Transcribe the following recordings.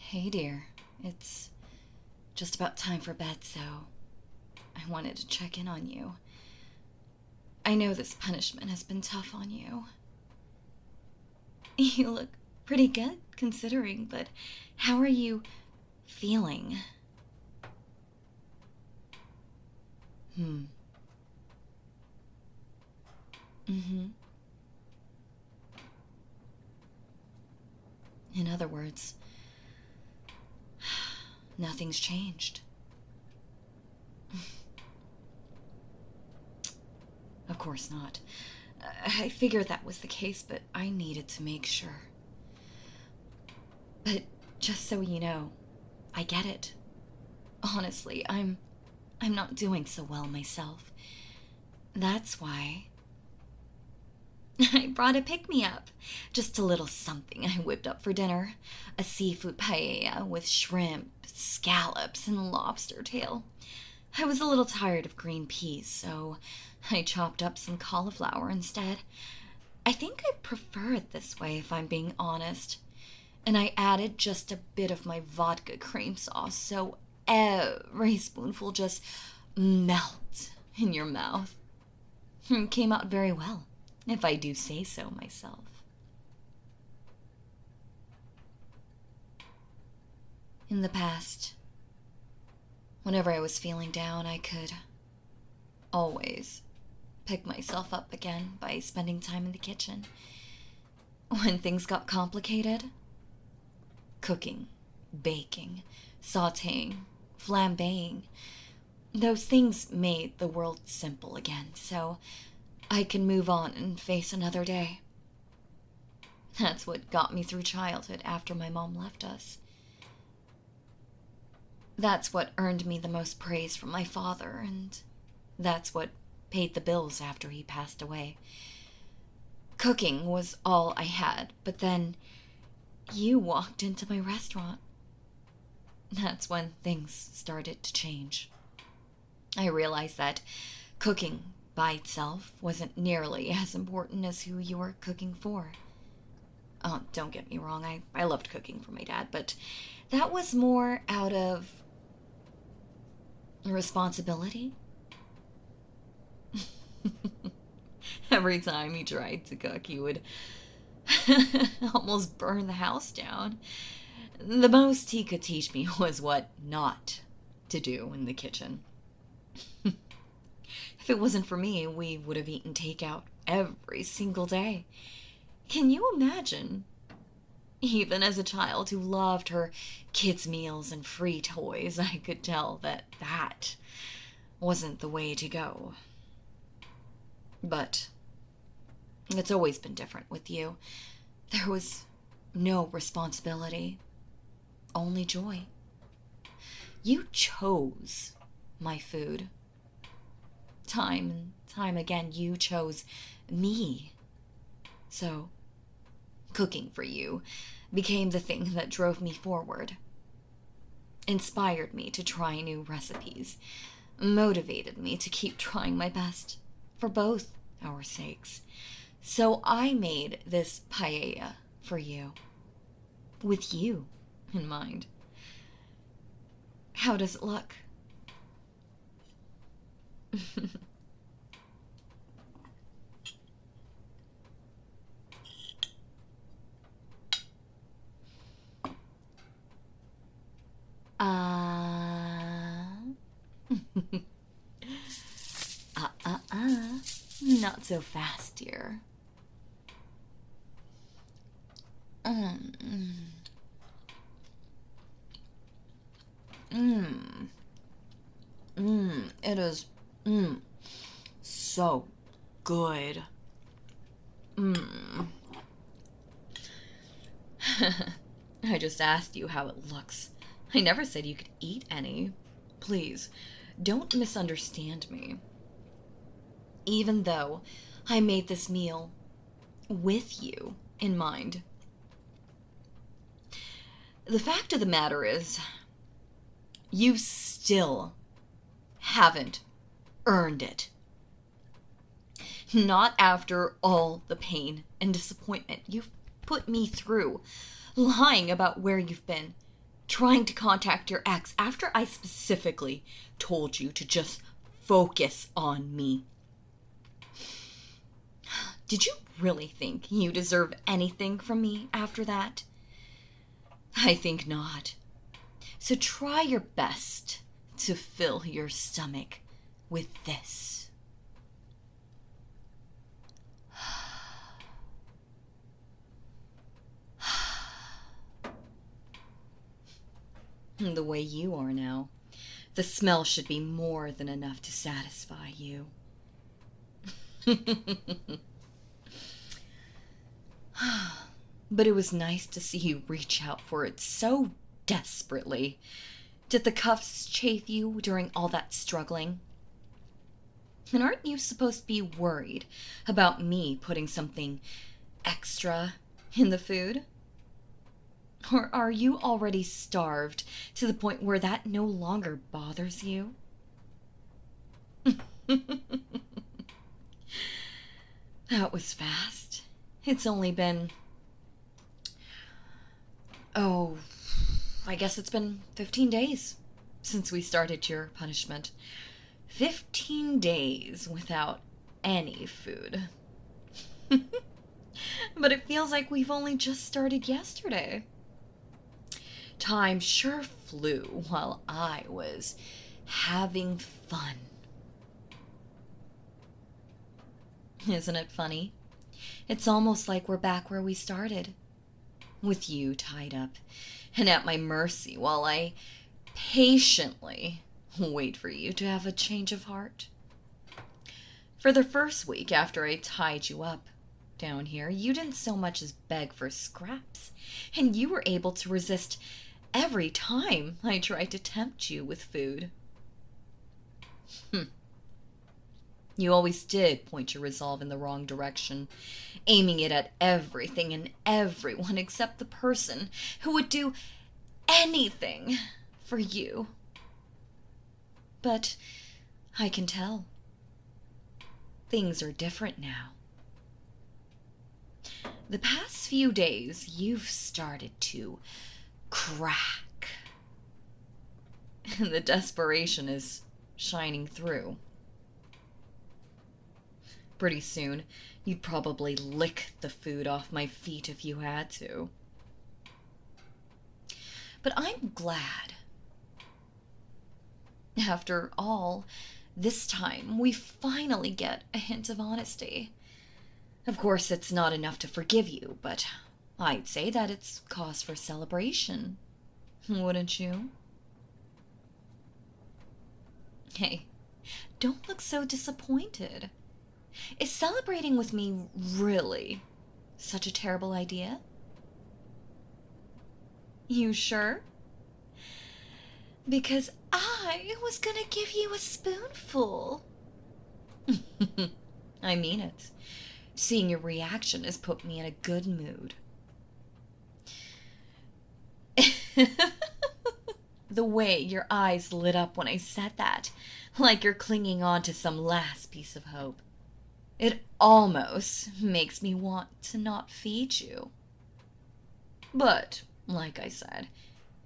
Hey dear, it's just about time for bed, so I wanted to check in on you. I know this punishment has been tough on you. You look pretty good, considering, but how are you feeling? Mm-hmm. In other words, nothing's changed. Of course not. I figured that was the case, but I needed to make sure. But just so you know, I get it. Honestly, I'm not doing so well myself. That's why I brought a pick-me-up. Just a little something I whipped up for dinner. A seafood paella with shrimp, scallops, and lobster tail. I was a little tired of green peas, so I chopped up some cauliflower instead. I think I prefer it this way, if I'm being honest. And I added just a bit of my vodka cream sauce, so every spoonful just melts in your mouth. It came out very well, if I do say so myself. In the past, whenever I was feeling down, I could always pick myself up again by spending time in the kitchen. When things got complicated, cooking, baking, sautéing, flambeing, those things made the world simple again, so I can move on and face another day. That's what got me through childhood after my mom left us. That's what earned me the most praise from my father, and that's what paid the bills after he passed away. Cooking was all I had, but then you walked into my restaurant. That's when things started to change. I realized that cooking by itself wasn't nearly as important as who you were cooking for. Oh, don't get me wrong, I loved cooking for my dad, but that was more out of responsibility. Every time he tried to cook, he would almost burn the house down. The most he could teach me was what not to do in the kitchen. If it wasn't for me, we would have eaten takeout every single day. Can you imagine? Even as a child who loved her kids' meals and free toys, I could tell that that wasn't the way to go. But it's always been different with you. There was no responsibility, only joy. You chose my food. Time and time again, you chose me. So, cooking for you became the thing that drove me forward, inspired me to try new recipes, motivated me to keep trying my best for both our sakes. So I made this paella for you, with you in mind. How does it look? Not so fast, dear. Mm. Mm. It is, so good. I just asked you how it looks. I never said you could eat any. Please, don't misunderstand me. Even though I made this meal with you in mind, the fact of the matter is, you still haven't earned it. Not after all the pain and disappointment you've put me through, lying about where you've been, trying to contact your ex after I specifically told you to just focus on me. Did you really think you deserve anything from me after that? I think not. So try your best to fill your stomach with this. The way you are now, the smell should be more than enough to satisfy you. But it was nice to see you reach out for it so desperately. Did the cuffs chafe you during all that struggling? And aren't you supposed to be worried about me putting something extra in the food? Or are you already starved to the point where that no longer bothers you? That was fast. It's only been... I guess it's been 15 days since we started your punishment. 15 days without any food. But it feels like we've only just started yesterday. Time sure flew while I was having fun. Isn't it funny? It's almost like we're back where we started, with you tied up and at my mercy while I patiently wait for you to have a change of heart. For the first week after I tied you up down here, you didn't so much as beg for scraps, and you were able to resist every time I tried to tempt you with food. You always did point your resolve in the wrong direction, aiming it at everything and everyone except the person who would do anything for you. But I can tell. Things are different now. The past few days, you've started to crack. And the desperation is shining through. Pretty soon, you'd probably lick the food off my feet if you had to. But I'm glad. After all, this time we finally get a hint of honesty. Of course, it's not enough to forgive you, but I'd say that it's cause for celebration. Wouldn't you? Hey, don't look so disappointed. Is celebrating with me really such a terrible idea? You sure? Because I was gonna give you a spoonful. I mean it. Seeing your reaction has put me in a good mood. The way your eyes lit up when I said that, like you're clinging on to some last piece of hope. It almost makes me want to not feed you. But, like I said,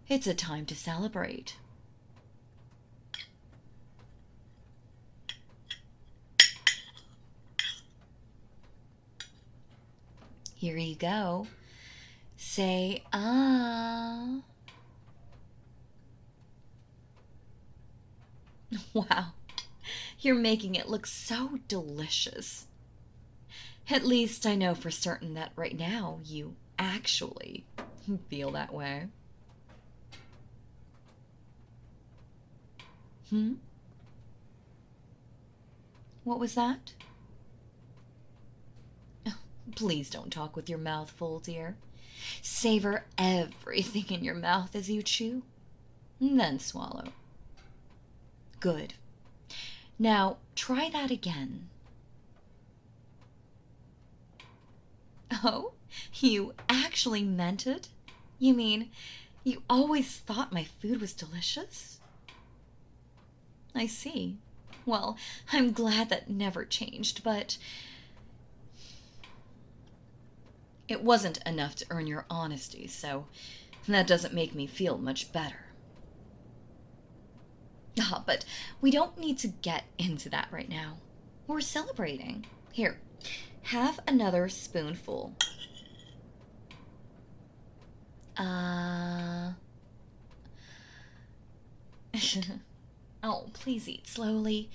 it's a time to celebrate. Here you go. Say, ah. Wow. You're making it look so delicious. At least I know for certain that right now you actually feel that way. What was that? Oh, please don't talk with your mouth full, dear. Savor everything in your mouth as you chew, and then swallow. Good. Now, try that again. Oh, you actually meant it? You mean, you always thought my food was delicious? I see. Well, I'm glad that never changed, but it wasn't enough to earn your honesty, so That doesn't make me feel much better. Ah, but we don't need to get into that right now. We're celebrating. Here, have another spoonful. Oh, please eat slowly.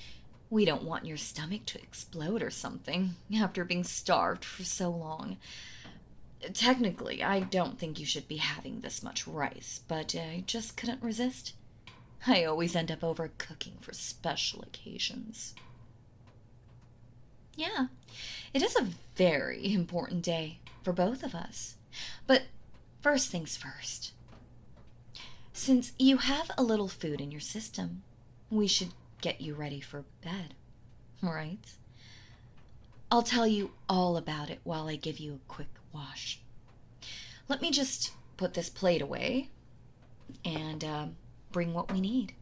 We don't want your stomach to explode or something after being starved for so long. Technically, I don't think you should be having this much rice, but I just couldn't resist. I always end up overcooking for special occasions. Yeah, it is a very important day for both of us. But first things first. Since you have a little food in your system, we should get you ready for bed, right? I'll tell you all about it while I give you a quick wash. Let me just put this plate away and bring what we need.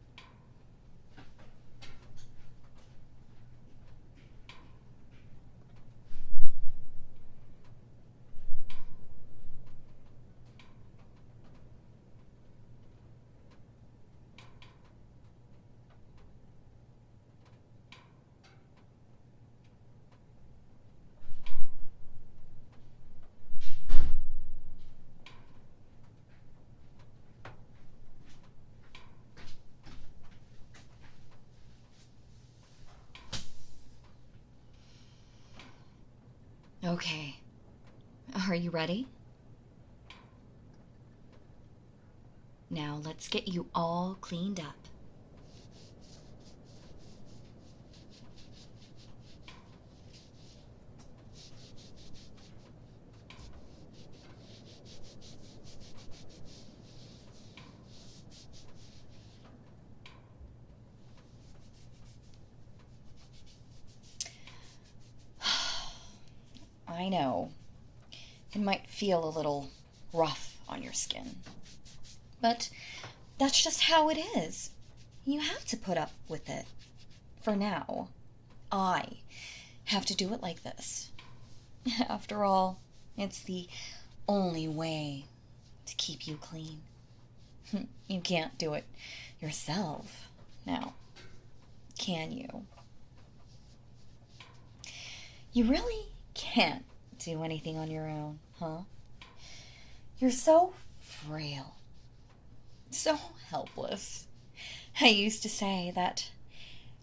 Okay, are you ready? Now let's get you all cleaned up. I know, it might feel a little rough on your skin, but that's just how it is. You have to put up with it. For now, I have to do it like this. After all, it's the only way to keep you clean. You can't do it yourself now, can you? You really can't do anything on your own, huh? You're so frail, so helpless. I used to say that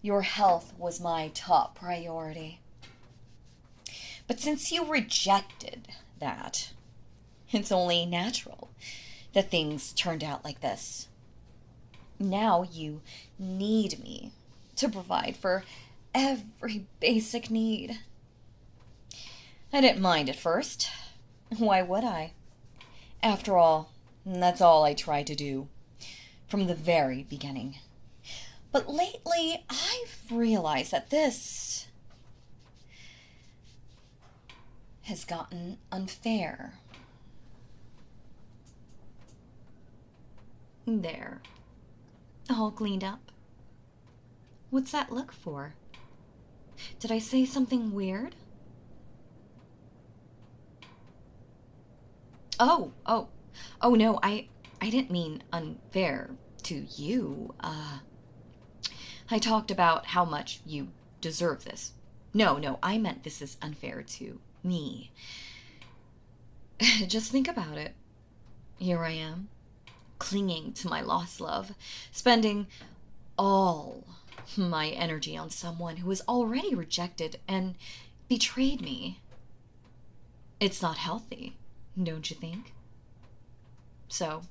your health was my top priority. But since you rejected that, it's only natural that things turned out like this. Now you need me to provide for every basic need. I didn't mind at first. Why would I? After all, that's all I tried to do from the very beginning. But lately, I've realized that this has gotten unfair. There. All cleaned up. What's that look for? Did I say something weird? Oh no, I didn't mean unfair to you. I talked about how much you deserve this. No, I meant this is unfair to me. Just think about it. Here I am, clinging to my lost love, spending all my energy on someone who has already rejected and betrayed me. It's not healthy, don't you think? So,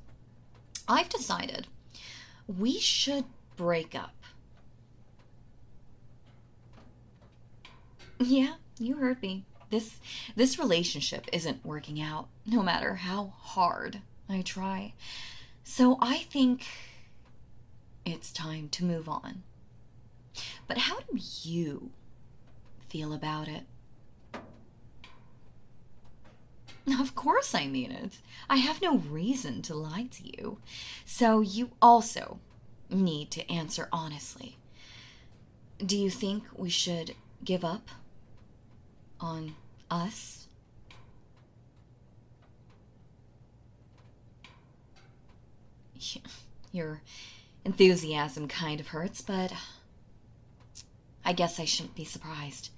I've decided we should break up. Yeah, you heard me. This relationship isn't working out, no matter how hard I try. So I think it's time to move on. But how do you feel about it? Of course I mean it. I have no reason to lie to you. So you also need to answer honestly. Do you think we should give up on us? Your enthusiasm kind of hurts, but I guess I shouldn't be surprised.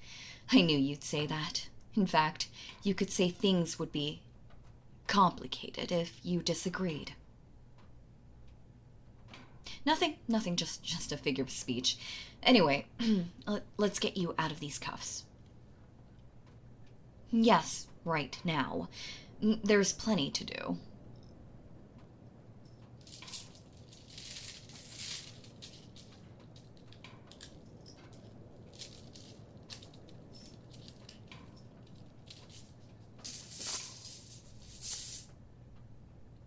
I knew you'd say that. In fact, you could say things would be complicated if you disagreed. Nothing, just a figure of speech. Anyway, let's get you out of these cuffs. Yes, right now. There's plenty to do.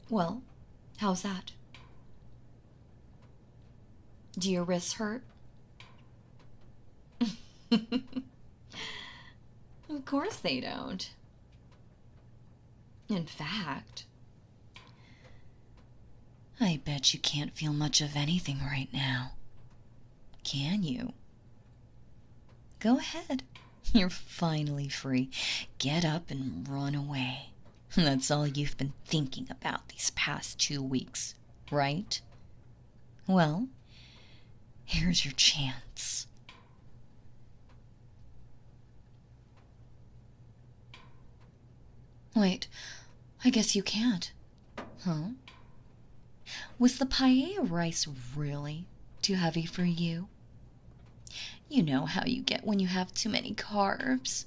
Well, how's that? Do your wrists hurt? Of course they don't. In fact, I bet you can't feel much of anything right now. Can you? Go ahead. You're finally free. Get up and run away. That's all you've been thinking about these past 2 weeks, right? Well, here's your chance. Wait, I guess you can't. Huh? Was the paella rice really too heavy for you? You know how you get when you have too many carbs.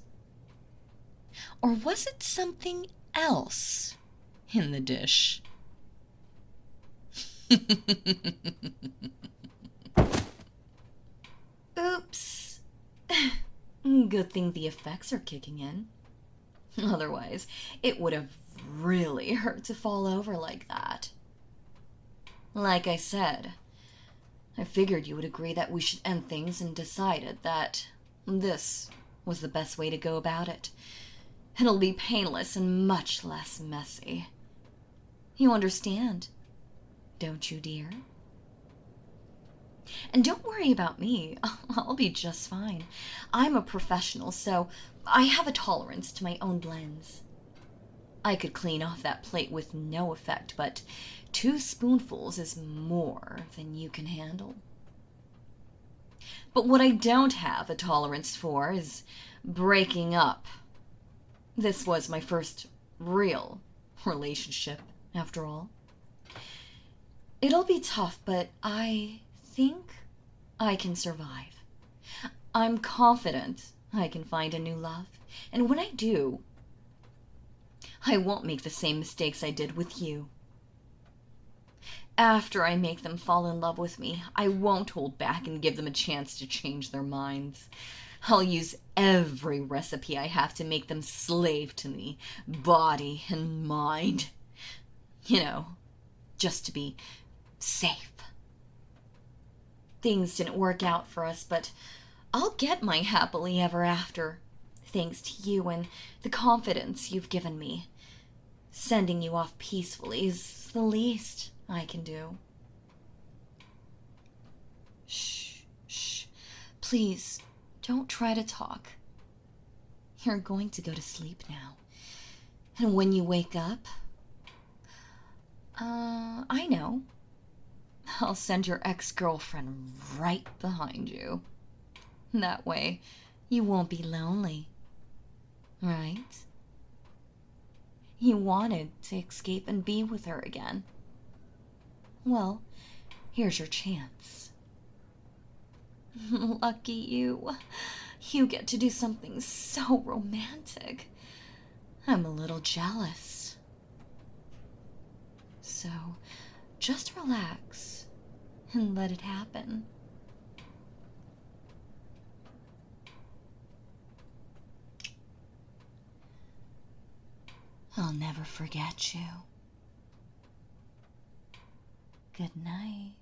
Or was it something else in the dish? Oops. Good thing the effects are kicking in. Otherwise, it would have really hurt to fall over like that. Like I said, I figured you would agree that we should end things and decided that this was the best way to go about it. It'll be painless and much less messy. You understand, don't you, dear? And don't worry about me. I'll be just fine. I'm a professional, so I have a tolerance to my own blends. I could clean off that plate with no effect, but 2 spoonfuls is more than you can handle. But what I don't have a tolerance for is breaking up. This was my first real relationship, after all. It'll be tough, but I think I can survive. I'm confident I can find a new love, and when I do, I won't make the same mistakes I did with you. After I make them fall in love with me, I won't hold back and give them a chance to change their minds. I'll use every recipe I have to make them slave to me, body and mind. You know, just to be safe. Things didn't work out for us, but I'll get my happily ever after, thanks to you and the confidence you've given me. Sending you off peacefully is the least I can do. Shh, shh. Please, don't try to talk. You're going to go to sleep now. And when you wake up, I know. I'll send your ex-girlfriend right behind you. That way, you won't be lonely. Right? You wanted to escape and be with her again. Well, here's your chance. Lucky you. You get to do something so romantic. I'm a little jealous. So, just relax and let it happen. I'll never forget you. Good night.